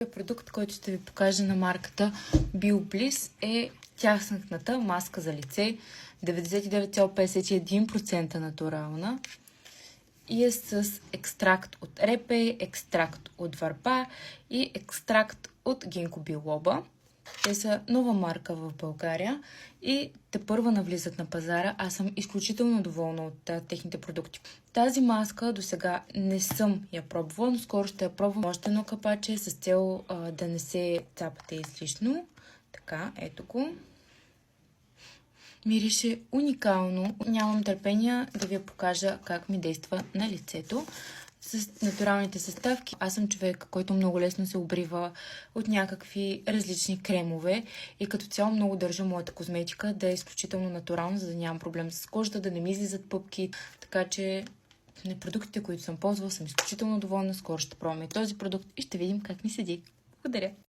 Продукт, който ще ви покажа на марката BioBliss е тяхната маска за лице, 99,51% натурална и е с екстракт от репе, екстракт от върба и екстракт от гинко билоба. Те са нова марка в България и тепърва навлизат на пазара. Аз съм изключително доволна от техните продукти. Тази маска до сега не съм я пробвала, но скоро ще я пробвам още едно капаче с цел да не се цапате излишно. Така, ето го. Мирише уникално. Нямам търпение да ви я покажа как ми действа на лицето. С натуралните съставки. Аз съм човек, който много лесно се обрива от някакви различни кремове и като цяло много държа моята козметика да е изключително натурална, за да нямам проблем с кожата, да не ми излизат пъпки. Така че на продуктите, които съм ползвала, съм изключително доволна. Скоро ще пробваме този продукт и ще видим как ми седи. Благодаря!